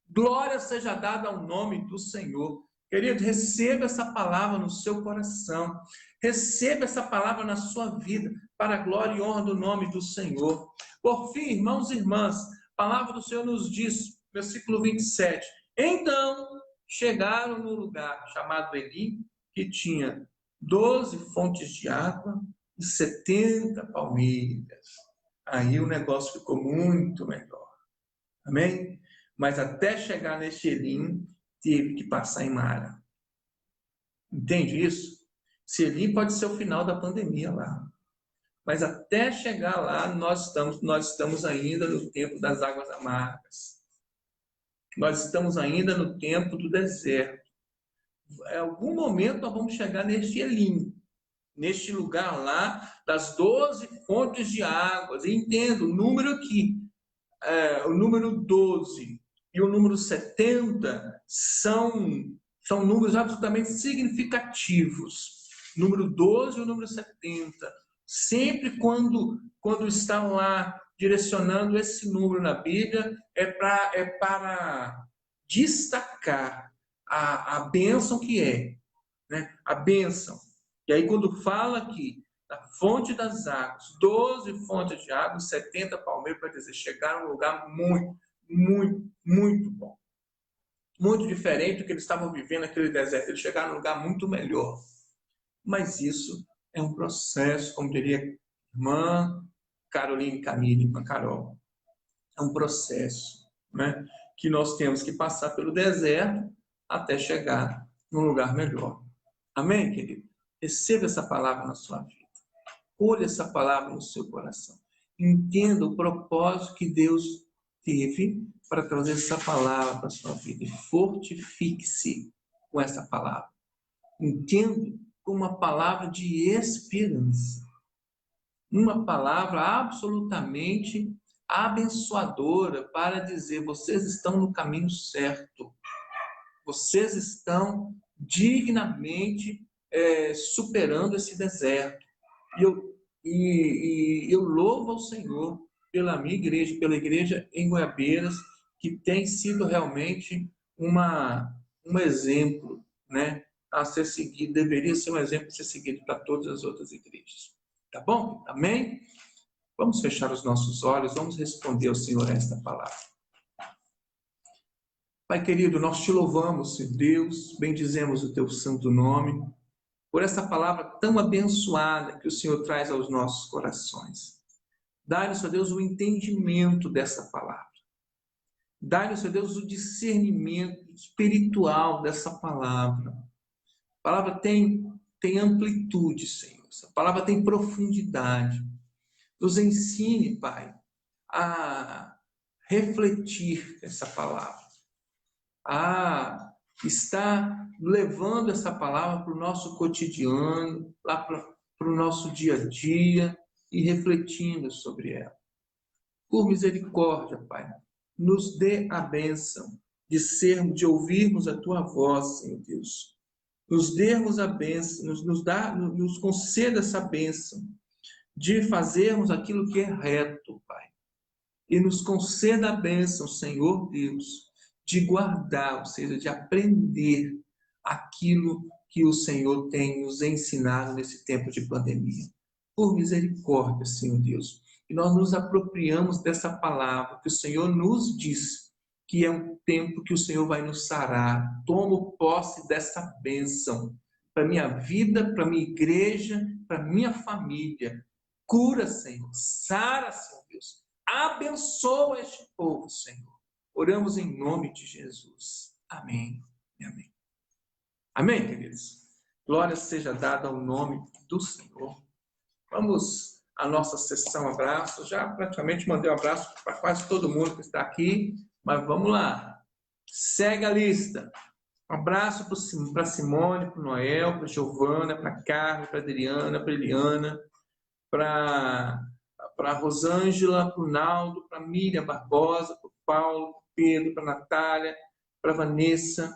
Speaker 1: Glória seja dada ao nome do Senhor. Querido, receba essa palavra no seu coração. Receba essa palavra na sua vida, para a glória e honra do nome do Senhor. Por fim, irmãos e irmãs, a palavra do Senhor nos diz, versículo 27. Então, chegaram no lugar chamado Elim, que tinha 12 fontes de água e 70 palmeiras. Aí o negócio ficou muito melhor. Amém? Mas até chegar neste Elim, teve que passar em Mara. Entende isso? Se Elim pode ser o final da pandemia lá. Mas até chegar lá, nós estamos ainda no tempo das águas amargas. Nós estamos ainda no tempo do deserto. Em algum momento nós vamos chegar neste Elim, neste lugar lá das 12 fontes de águas. E entendo, o número aqui, o número 12 e o número 70 são números absolutamente significativos. O número 12 e o número 70. Sempre quando estão lá direcionando esse número na Bíblia, é para destacar a bênção que é, né? A bênção. E aí quando fala aqui da fonte das águas, 12 fontes de água, 70 palmeiras, para dizer, chegaram a um lugar muito, muito, muito bom. Muito diferente do que eles estavam vivendo naquele deserto. Eles chegaram a um lugar muito melhor. Mas isso é um processo, como diria a irmã Caroline Camille, irmã Carol. É um processo, né, que nós temos que passar pelo deserto até chegar num lugar melhor. Amém, querido? Receba essa palavra na sua vida. Colhe essa palavra no seu coração. Entenda o propósito que Deus teve para trazer essa palavra para a sua vida. E fortifique-se com essa palavra. Entenda como uma palavra de esperança. Uma palavra absolutamente abençoadora para dizer, vocês estão no caminho certo. Vocês estão dignamente superando esse deserto. E eu louvo ao Senhor pela minha igreja, pela igreja em Goiabeiras, que tem sido realmente um exemplo, né, a ser seguido, deveria ser um exemplo a ser seguido para todas as outras igrejas. Tá bom? Amém? Vamos fechar os nossos olhos, vamos responder ao Senhor esta palavra. Pai querido, nós te louvamos, Deus, bendizemos o teu santo nome, por essa palavra tão abençoada que o Senhor traz aos nossos corações. Dá-nos, ó Deus, o entendimento dessa palavra. Dá-nos, ó Deus, o discernimento espiritual dessa palavra. A palavra tem amplitude, Senhor. Essa palavra tem profundidade. Nos ensine, Pai, a refletir essa palavra, a estar levando essa palavra para o nosso cotidiano, lá para o nosso dia a dia e refletindo sobre ela. Por misericórdia, Pai, nos dê a bênção de ouvirmos a Tua voz, Senhor Deus. Nos demos a bênção, nos conceda essa bênção de fazermos aquilo que é reto, Pai. E nos conceda a bênção, Senhor Deus, de guardar, ou seja, de aprender aquilo que o Senhor tem nos ensinado nesse tempo de pandemia. Por misericórdia, Senhor Deus. E nós nos apropriamos dessa palavra que o Senhor nos diz, que é um tempo que o Senhor vai nos sarar. Tomo posse dessa bênção para minha vida, para minha igreja, para minha família. Cura, Senhor. Sara, Senhor Deus. Abençoa este povo, Senhor. Oramos em nome de Jesus. Amém e amém. Amém, queridos? Glória seja dada ao nome do Senhor. Vamos à nossa sessão abraço. Já praticamente mandei um abraço para quase todo mundo que está aqui, mas vamos lá. Segue a lista. Um abraço para Simone, para o Noel, para a Giovana, para a Carmen, para a Adriana, para a Eliana, para a Rosângela, para o Naldo, para a Miriam Barbosa, para o Paulo, para o Pedro, para a Natália, para a Vanessa.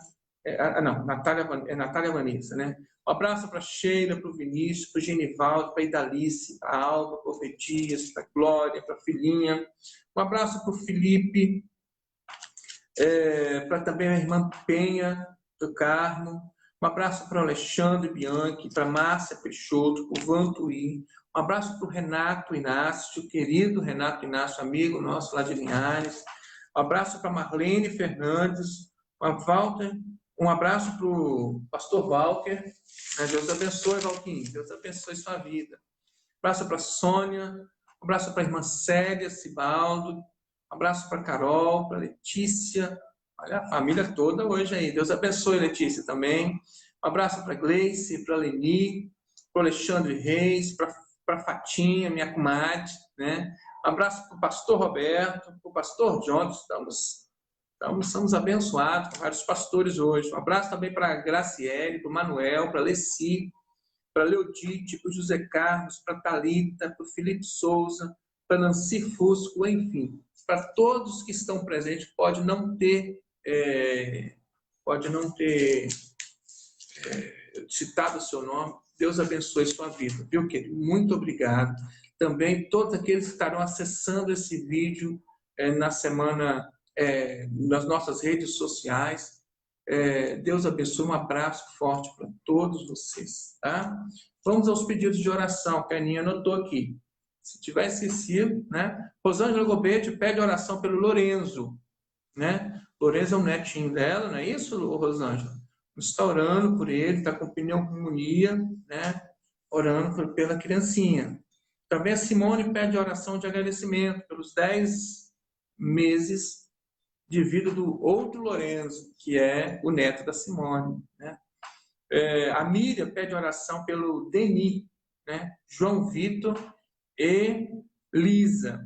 Speaker 1: Natália Vanessa, né? Um abraço para a Sheila, para o Vinícius, para o Genivaldo, para a Idalice, para a Alba, para o Ofetias, para a Glória, para a Filhinha. Um abraço para o Felipe, para também a irmã Penha, do Carmo. Um abraço para o Alexandre Bianchi, para a Márcia Peixoto, para o Vantuí. Um abraço para o Renato Inácio, querido Renato Inácio, amigo nosso lá de Linhares. Um abraço para a Marlene Fernandes. Um abraço para o pastor Walker. Deus abençoe, Valquinho. Deus abençoe sua vida. Um abraço para a Sônia. Um abraço para a irmã Célia Cibaldo. Um abraço para a Carol, para a Letícia. Olha a família toda hoje aí. Deus abençoe, Letícia, também. Um abraço para a Gleice, para a Leni, para o Alexandre Reis, para a Fatinha, minha comadre, né? Um abraço para o pastor Roberto, para o pastor John. Estamos abençoados com vários pastores hoje. Um abraço também para a Graciele, para o Manuel, para a Leci, para a Leodite, para o José Carlos, para a Thalita, para o Felipe Souza, para a Nancy Fusco, enfim. Para todos que estão presentes, pode não ter citado o seu nome. Deus abençoe sua vida, viu, querido? Muito obrigado. Também todos aqueles que estarão acessando esse vídeo na semana, nas nossas redes sociais. Deus abençoe, um abraço forte para todos vocês, tá? Vamos aos pedidos de oração, que a Aninha anotou aqui. Se tiver esquecido, né? Rosângela Gobete pede oração pelo Lorenzo, né? Lorenzo é um netinho dela, não é isso, Rosângela? Está orando por ele, está com pneumonia, né? Orando pela criancinha. Também a Simone pede oração de agradecimento pelos 10 meses de vida do outro Lorenzo, que é o neto da Simone, né? A Miriam pede oração pelo Denis, né? João Vitor e Lisa.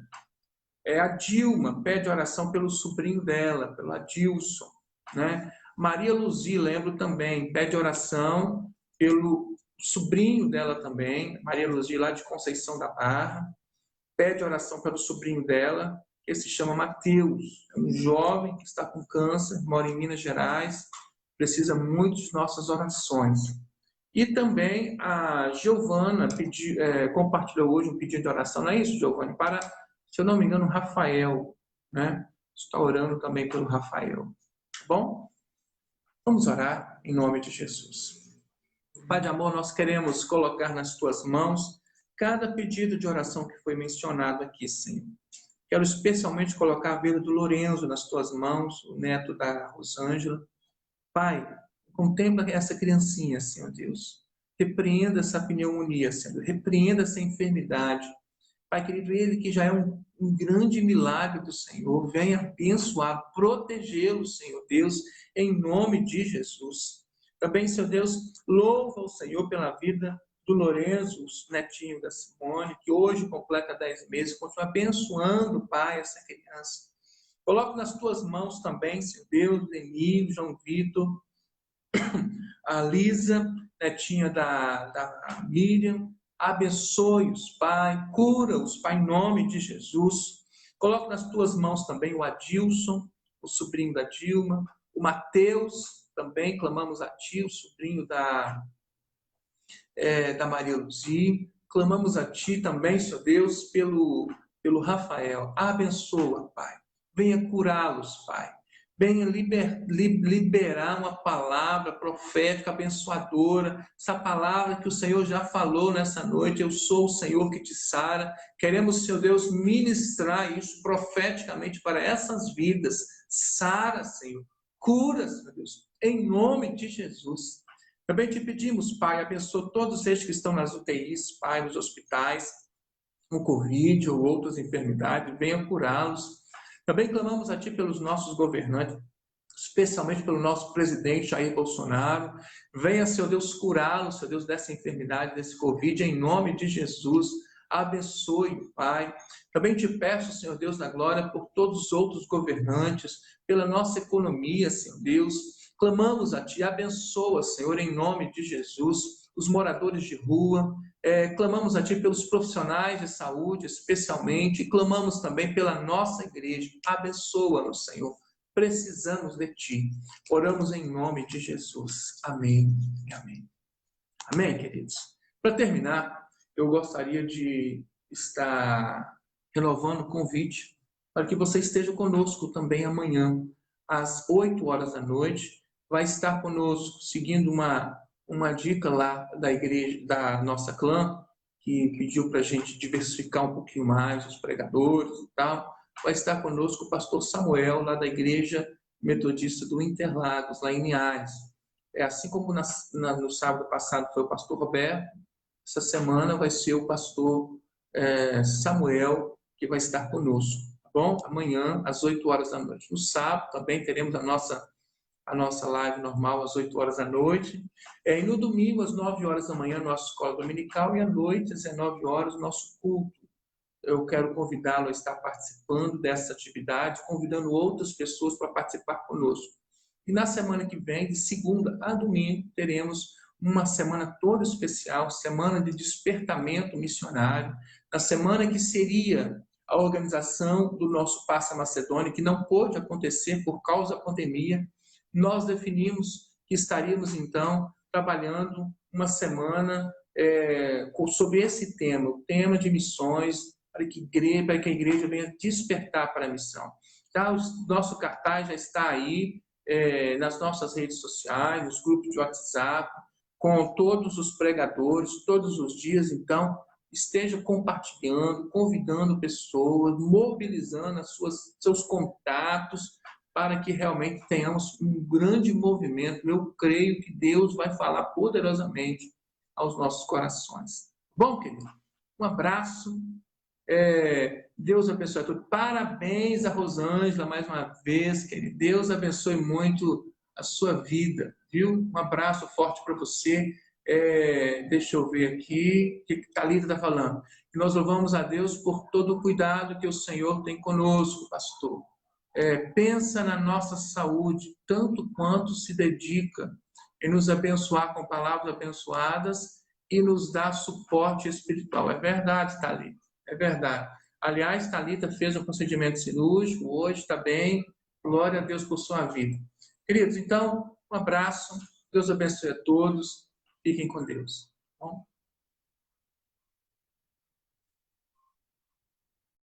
Speaker 1: A Dilma pede oração pelo sobrinho dela, pelo Adilson, né? Maria Luzi, lembro também, pede oração pelo sobrinho dela também, Maria Luzi, lá de Conceição da Barra, pede oração pelo sobrinho dela, que se chama Mateus, é um jovem que está com câncer, mora em Minas Gerais, precisa muito de nossas orações. E também a Giovana compartilhou hoje um pedido de oração, não é isso, Giovana? Para, se eu não me engano, Rafael, né? Está orando também pelo Rafael. Tá bom? Vamos orar em nome de Jesus. Pai de amor, nós queremos colocar nas tuas mãos cada pedido de oração que foi mencionado aqui, Senhor. Quero especialmente colocar a vida do Lorenzo nas tuas mãos, o neto da Rosângela. Pai, contempla essa criancinha, Senhor Deus. Repreenda essa pneumonia, Senhor. Repreenda essa enfermidade. Pai querido, ele que já é um grande milagre do Senhor, venha abençoar, protegê-lo, Senhor Deus, em nome de Jesus. Também, Senhor Deus, louva o Senhor pela vida do Lorenzo, netinho da Simone, que hoje completa 10 meses, continua abençoando, Pai, essa criança. Coloco nas tuas mãos também, Senhor Deus, Emílio, João Vitor, a Lisa, netinha da Miriam. Abençoe-os, Pai, cura-os, Pai, em nome de Jesus. Coloco nas tuas mãos também o Adilson, o sobrinho da Dilma, o Mateus, também clamamos a Ti, o sobrinho da Maria Luzi. Clamamos a Ti também, Senhor Deus, pelo Rafael. Abençoa, Pai. Venha curá-los, Pai. Venha liberar uma palavra profética, abençoadora. Essa palavra que o Senhor já falou nessa noite. Eu sou o Senhor que te sara. Queremos, Senhor Deus, ministrar isso profeticamente para essas vidas. Sara, Senhor. Cura, Senhor Deus. Em nome de Jesus. Também te pedimos, Pai, abençoa todos estes que estão nas UTIs, Pai, nos hospitais. com Covid ou outras enfermidades, venha curá-los. Também clamamos a Ti pelos nossos governantes, especialmente pelo nosso presidente Jair Bolsonaro. Venha, Senhor Deus, curá-lo, Senhor Deus, dessa enfermidade, desse Covid, em nome de Jesus. Abençoe, Pai. Também te peço, Senhor Deus da glória, por todos os outros governantes, pela nossa economia, Senhor Deus. Clamamos a Ti, abençoa, Senhor, em nome de Jesus, os moradores de rua. Clamamos a Ti pelos profissionais de saúde, especialmente, e clamamos também pela nossa igreja. Abençoa-nos, Senhor. Precisamos de Ti. Oramos em nome de Jesus. Amém e amém. Amém, queridos? Para terminar, eu gostaria de estar renovando o convite para que você esteja conosco também amanhã, às 8 horas da noite. Vai estar conosco, seguindo uma dica lá da igreja, da nossa clã, que pediu para a gente diversificar um pouquinho mais os pregadores e tal. Vai estar conosco o pastor Samuel, lá da Igreja Metodista do Interlagos, lá em Linhares. Assim como no sábado passado foi o pastor Roberto, essa semana vai ser o pastor Samuel, que vai estar conosco, tá bom? Amanhã, às 8 horas da noite. No sábado também teremos a nossa live normal às 8 horas da noite. E no domingo, às 9 horas da manhã, nossa escola dominical, e à noite, às 19 horas, nosso culto. Eu quero convidá-lo a estar participando dessa atividade, convidando outras pessoas para participar conosco. E na semana que vem, de segunda a domingo, teremos uma semana toda especial, semana de despertamento missionário, na semana que seria a organização do nosso Passa Macedônia, que não pôde acontecer por causa da pandemia. Nós definimos que estaríamos, então, trabalhando uma semana sobre esse tema, o tema de missões, para que a igreja venha despertar para a missão. Tá? O nosso cartaz já está aí nas nossas redes sociais, nos grupos de WhatsApp, com todos os pregadores, todos os dias. Então, esteja compartilhando, convidando pessoas, mobilizando seus contatos, para que realmente tenhamos um grande movimento. Eu creio que Deus vai falar poderosamente aos nossos corações. Bom, querido, um abraço. Deus abençoe a todos. Parabéns a Rosângela mais uma vez, querido. Deus abençoe muito a sua vida, viu? Um abraço forte para você. Deixa eu ver aqui o que Thalita está falando. E nós louvamos a Deus por todo o cuidado que o Senhor tem conosco, pastor. Pensa na nossa saúde, tanto quanto se dedica em nos abençoar com palavras abençoadas e nos dar suporte espiritual. É verdade, Thalita, é verdade. Aliás, Thalita fez um procedimento cirúrgico, hoje está bem, glória a Deus por sua vida. Queridos, então, um abraço, Deus abençoe a todos, fiquem com Deus. Bom?